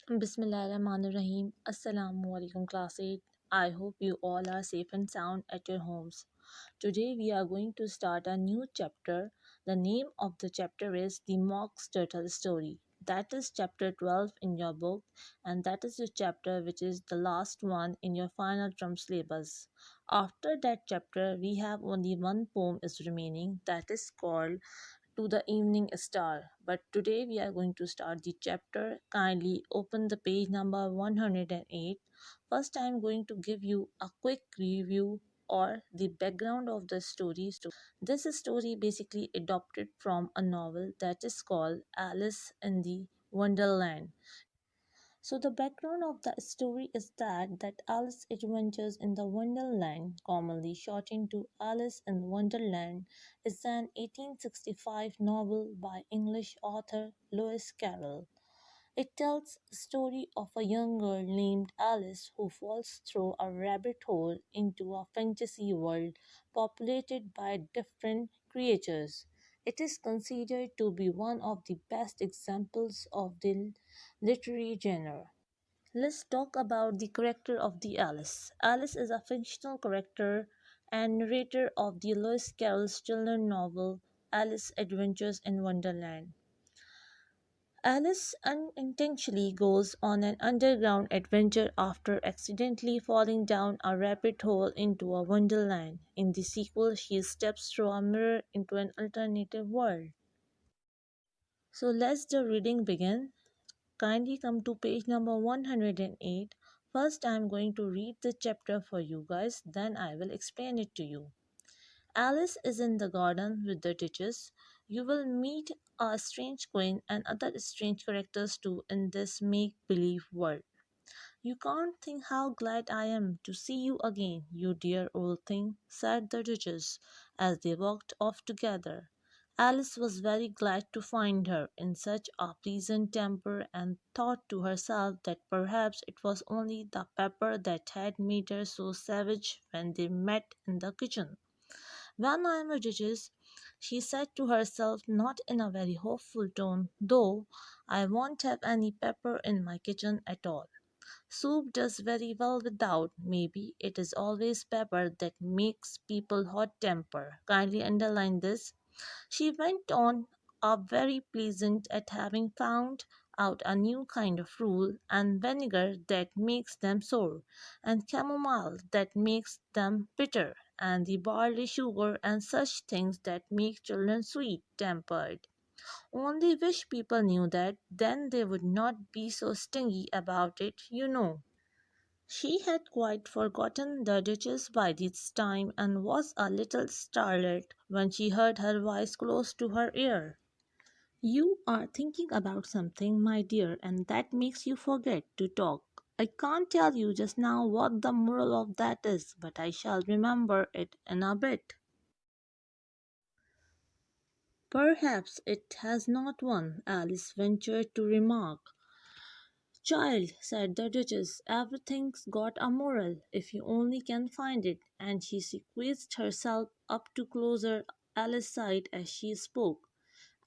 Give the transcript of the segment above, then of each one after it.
Bismillahirrahmanirrahim. Assalamu alaikum class 8. I hope you all are safe and sound at your homes. Today we are going to start a new chapter. The name of the chapter is The Mox Turtle Story. That is chapter 12 in your book, and that is your chapter which is the last one in your final term syllabus. After that chapter, we have only one poem is remaining, that is called To the Evening Star. But today we are going to start the chapter. Kindly open the page number 108. First, I am going to give you a quick review or the background of the story. This story basically adopted from a novel that is called Alice in the Wonderland. So the background of the story is that Alice Adventures in the Wonderland, commonly shortened to Alice in Wonderland, is an 1865 novel by English author Lewis Carroll. It tells the story of a young girl named Alice who falls through a rabbit hole into a fantasy world populated by different creatures. It is considered to be one of the best examples of the literary genre. Let's talk about the character of the Alice. Alice is a fictional character and narrator of the Lewis Carroll's children's novel Alice Adventures in Wonderland. Alice unintentionally goes on an underground adventure after accidentally falling down a rabbit hole into a wonderland. In the sequel, she steps through a mirror into an alternative world. So let's the reading begin. Kindly come to page number 108. First, I am going to read the chapter for you guys, then I will explain it to you. Alice is in the garden with the ditches. You will meet a strange queen and other strange characters too in this make believe world. You can't think how glad I am to see you again, you dear old thing, said the Duchess as they walked off together. Alice was very glad to find her in such a pleasant temper and thought to herself that perhaps it was only the pepper that had made her so savage when they met in the kitchen. When I am a Duchess, she said to herself, not in a very hopeful tone, though I won't have any pepper in my kitchen at all. Soup does very well without. Maybe it is always pepper that makes people hot temper. Kindly underline this. She went on up very pleasant at having found out a new kind of rule, and vinegar that makes them sour, and chamomile that makes them bitter, and the barley sugar and such things that make children sweet tempered. Only wish people knew that, then they would not be so stingy about it, you know. She had quite forgotten the Duchess by this time and was a little startled when she heard her voice close to her ear. You are thinking about something, my dear, and that makes you forget to talk. I can't tell you just now what the moral of that is, but I shall remember it in a bit. Perhaps it has not one, Alice ventured to remark. Child, said the Duchess, everything's got a moral, if you only can find it, and she squeezed herself up to closer Alice's side as she spoke.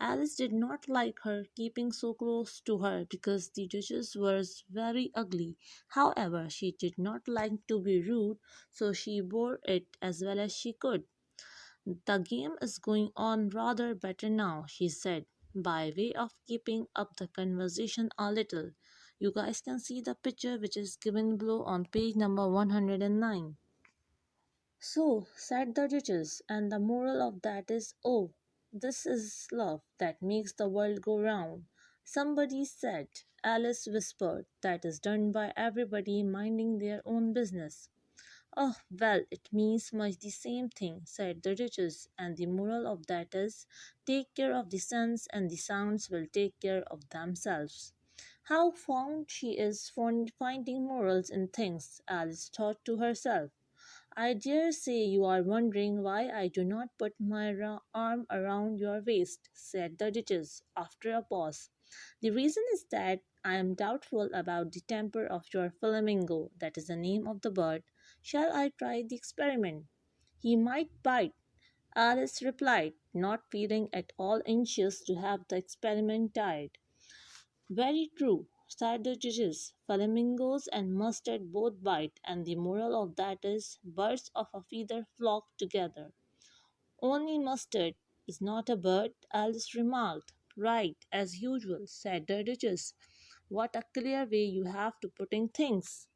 Alice did not like her keeping so close to her because the Duchess was very ugly. However, she did not like to be rude, so she bore it as well as she could. The game is going on rather better now, she said, by way of keeping up the conversation a little. You guys can see the picture which is given below on page number 109. So, said the Duchess, and the moral of that is, oh, this is love that makes the world go round. Somebody said, Alice whispered, that is done by everybody minding their own business. Oh, well, it means much the same thing, said the Duchess, and the moral of that is, take care of the sounds, and the sounds will take care of themselves. How fond she is for finding morals in things, Alice thought to herself. I dare say you are wondering why I do not put my arm around your waist, said the Duchess, after a pause. The reason is that I am doubtful about the temper of your flamingo, that is the name of the bird. Shall I try the experiment? He might bite, Alice replied, not feeling at all anxious to have the experiment tried. Very true, said the judges. Flamingos and mustard both bite, and the moral of that is birds of a feather flock together. Only mustard is not a bird, Alice remarked. Right, as usual, said the Duchess. What a clear way you have to putting things.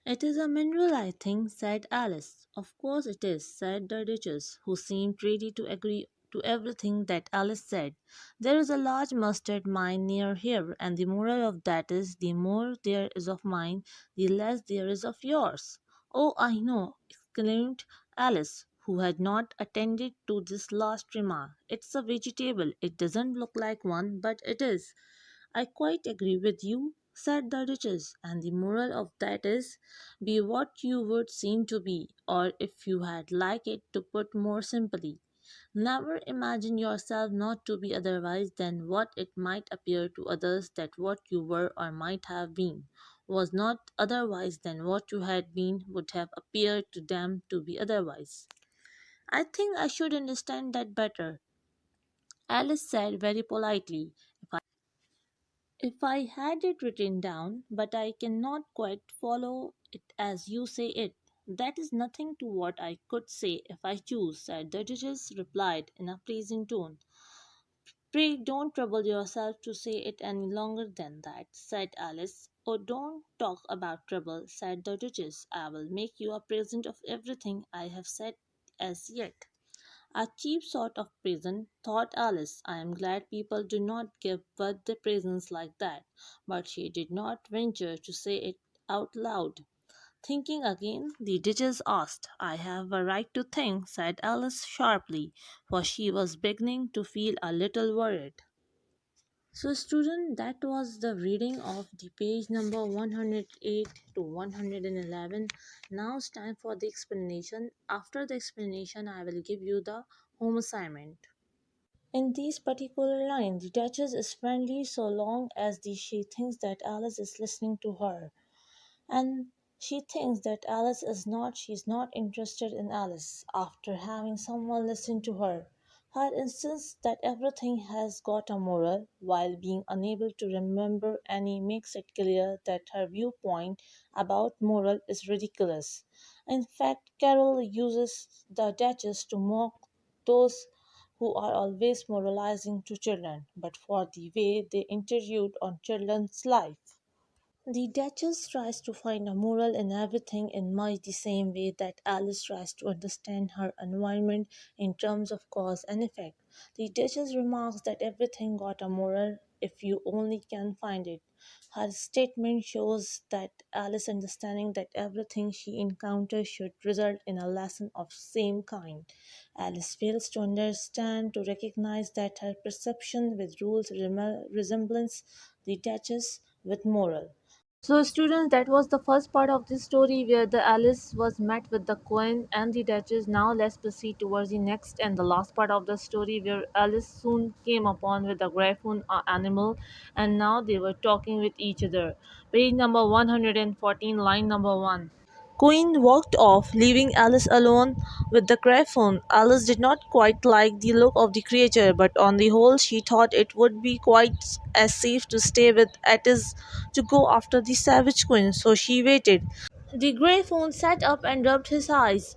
It is a mineral, I think, said Alice. Of course it is, said the Duchess, who seemed ready to agree to everything that Alice said. There is a large mustard mine near here, and the moral of that is the more there is of mine, the less there is of yours. Oh, I know, exclaimed Alice, who had not attended to this last remark. It's a vegetable. It doesn't look like one, but it is. I quite agree with you, said the Duchess, and the moral of that is be what you would seem to be, or if you had like it to put more simply, never imagine yourself not to be otherwise than what it might appear to others that what you were or might have been was not otherwise than what you had been would have appeared to them to be otherwise. I think I should understand that better, Alice said very politely. If I had it written down, but I cannot quite follow it as you say it. That is nothing to what I could say if I choose, said the Duchess, replied in a pleasing tone. Pray don't trouble yourself to say it any longer than that, said Alice. Oh, don't talk about trouble, said the Duchess. I will make you a present of everything I have said as yet. A cheap sort of present, thought Alice. I am glad people do not give birthday presents like that. But she did not venture to say it out loud. Thinking again, the Duchess asked. I have a right to think, said Alice sharply, for she was beginning to feel a little worried. So, student, that was the reading of the page number 108 to 111. Now it's time for the explanation. After the explanation, I will give you the home assignment. In these particular lines, the Duchess is friendly so long as she thinks that Alice is listening to her. And she thinks that Alice is not, she is not interested in Alice after having someone listen to her. Her insists that everything has got a moral, while being unable to remember any makes it clear that her viewpoint about moral is ridiculous. In fact, Carol uses the Duchess to mock those who are always moralizing to children, but for the way they intrude on children's life. The Duchess tries to find a moral in everything in much the same way that Alice tries to understand her environment in terms of cause and effect. The Duchess remarks that everything got a moral if you only can find it. Her statement shows that Alice understanding that everything she encounters should result in a lesson of same kind. Alice fails to understand to recognize that her perception with rules resembles the Duchess with moral. So, students, that was the first part of this story where the Alice was met with the Queen and the Duchess. Now, let's proceed towards the next and the last part of the story where Alice soon came upon with a griffon animal, and now they were talking with each other. Page number 114, line number 1. Queen walked off, leaving Alice alone with the griffon. Alice did not quite like the look of the creature, but on the whole, she thought it would be quite as safe to stay with Attis to go after the savage queen, so she waited. The griffon sat up and rubbed his eyes.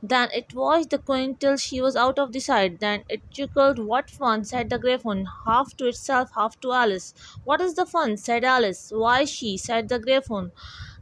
Then it watched the queen till she was out of the sight. Then it chuckled. What fun, said the griffon, half to itself, half to Alice. What is the fun, said Alice. Why, she, said the griffon.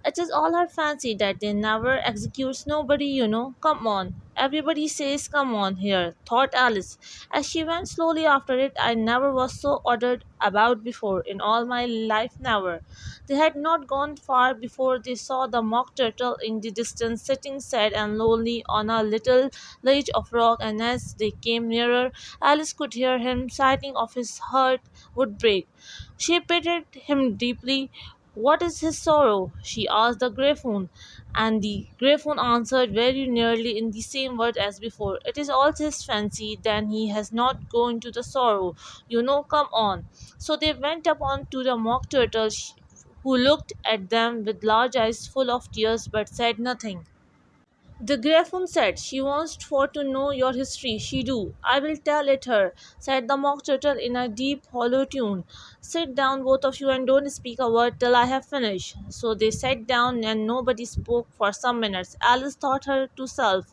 It is all her fancy that they never executes nobody, you know. Come on. Everybody says come on here, thought Alice, as she went slowly after it. I never was so ordered about before in all my life, never. They had not gone far before they saw the mock turtle in the distance, sitting sad and lonely on a little ledge of rock, and as they came nearer, Alice could hear him sighing of his heart would break. She pitied him deeply. What is his sorrow? She asked the griffon, and the griffon answered very nearly in the same words as before. It is all his fancy, then he has not gone to the sorrow. You know, come on. So they went up on to the mock turtle, who looked at them with large eyes full of tears but said nothing. The Gryphon said, "She wants for to know your history. She do. I will tell it her," said the Mock Turtle in a deep, hollow tune. "Sit down, both of you, and don't speak a word till I have finished." So they sat down, and nobody spoke for some minutes. Alice thought her to self,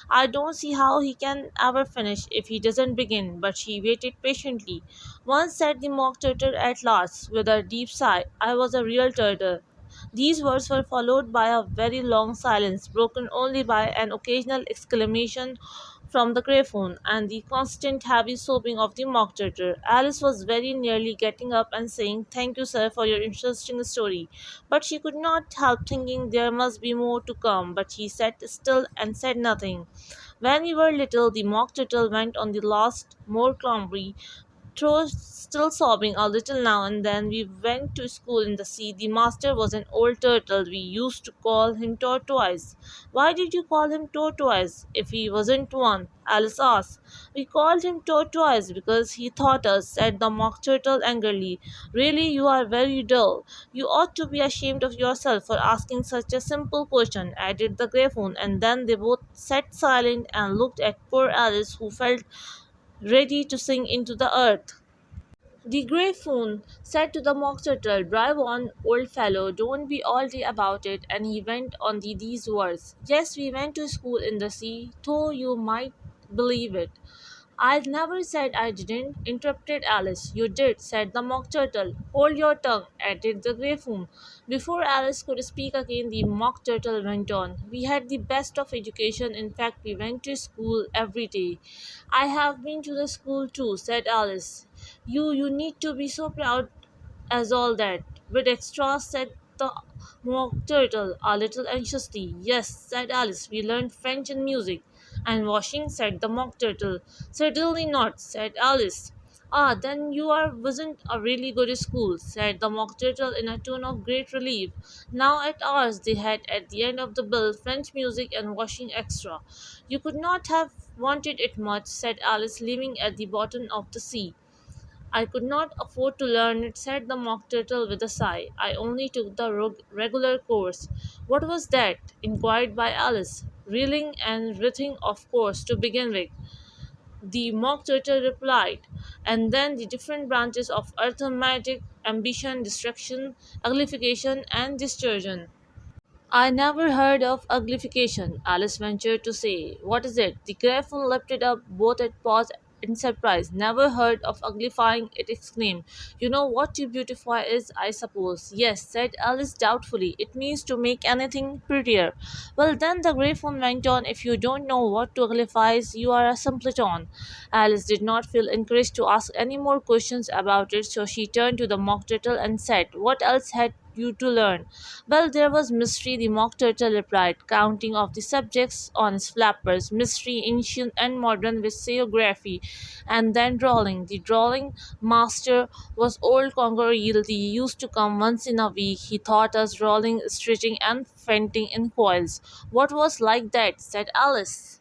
"I don't see how he can ever finish if he doesn't begin." But she waited patiently. Once said the Mock Turtle at last, with a deep sigh, "I was a real turtle." These words were followed by a very long silence, broken only by an occasional exclamation from the Gryphon and the constant heavy sobbing of the Mock Turtle. Alice was very nearly getting up and saying, "Thank you, sir, for your interesting story," but she could not help thinking there must be more to come. But she sat still and said nothing. "When we were little," the Mock Turtle went on the last, more calmly, though still sobbing a little now and then, "we went to school in the sea. The master was an old turtle. We used to call him Tortoise." "Why did you call him Tortoise if he wasn't one?" Alice asked. "We called him Tortoise because he taught us," said the Mock Turtle angrily. "Really, you are very dull. You ought to be ashamed of yourself for asking such a simple question," added the Gryphon, and then they both sat silent and looked at poor Alice, who felt ready to sink into the earth. The Gryphon said to the Mock Turtle, "Drive on, old fellow, don't be all day about it," and he went on these words, "Yes, we went to school in the sea, though you might believe it." "I never said I didn't," interrupted Alice. "You did," said the Mock Turtle. "Hold your tongue," added the Gryphon. Before Alice could speak again, the Mock Turtle went on, "We had the best of education. In fact, we went to school every day." "I have been to the school too," said Alice. "You need to be so proud as all that." "With extras," said the Mock Turtle, a little anxiously. "Yes," said Alice, "we learned French and music." "And washing," said the Mock Turtle. "Certainly not," said Alice. "Ah, then you are wasn't a really good school," said the Mock Turtle in a tone of great relief. Now at ours they had at the end of the bill French music and washing extra. "You could not have wanted it much," said Alice, living at the bottom of the sea. "I could not afford to learn it," said the Mock Turtle with a sigh. "I only took the regular course." "What was that?" inquired by Alice. "Reeling and writhing, of course, to begin with," the Mock Turtle replied, "and then the different branches of arithmetic, ambition, distraction, uglification, and distortion." "I never heard of uglification," Alice ventured to say. "What is it?" The Gryphon lifted up both at paws in surprise. "Never heard of uglifying!" it exclaimed. "You know what to beautify is, I suppose." "Yes," said Alice doubtfully. "It means to make anything prettier." "Well, then," the Gryphon went on, "if you don't know what to uglify, you are a simpleton." Alice did not feel encouraged to ask any more questions about it, so she turned to the Mock Turtle and said, "What else had you to learn?" "Well, there was mystery," the Mock Turtle replied, counting off the subjects on his flappers: "mystery, ancient and modern, with geography, and then drawing. The drawing master was old Conger Eel. He used to come once in a week. He taught us rolling, stretching, and fainting in coils." "What was like that?" said Alice.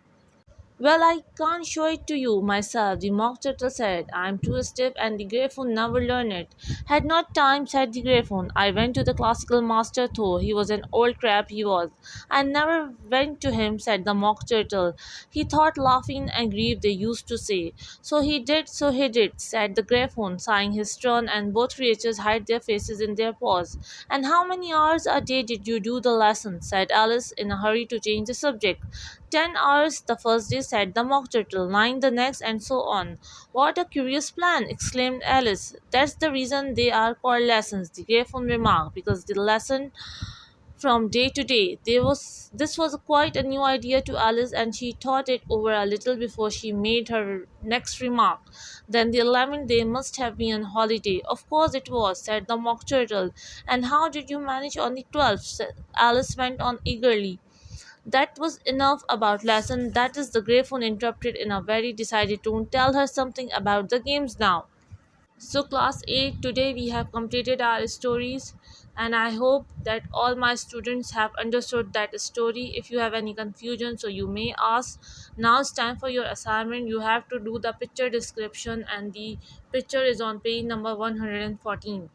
"Well, I can't show it to you myself," the Mock Turtle said. "I'm too stiff, and the Gryphon never learned it." "Had not time," said the Gryphon. "I went to the classical master, though. He was an old crab, he was." "I never went to him," said the Mock Turtle. "He thought laughing and grief, they used to say." So he did," said the Gryphon, sighing his turn, and both creatures hid their faces in their paws. "And how many hours a day did you do the lesson?" said Alice, in a hurry to change the subject. "10 hours the first day," said the Mock Turtle, "9 the next, and so on." "What a curious plan!" exclaimed Alice. "That's the reason they are called lessons," the Gryphon remarked, "because the lesson from day to day." This was quite a new idea to Alice, and she thought it over a little before she made her next remark. "Then the 11th day must have been a holiday." "Of course it was," said the Mock Turtle. "And how did you manage on the 12th?" Alice went on eagerly. "That was enough about lesson. That is," the Gryphon interrupted in a very decided tone. "Tell her something about the games now." So, class 8, today we have completed our stories, and I hope that all my students have understood that story. If you have any confusion, so you may ask. Now it's time for your assignment. You have to do the picture description, and the picture is on page number 114.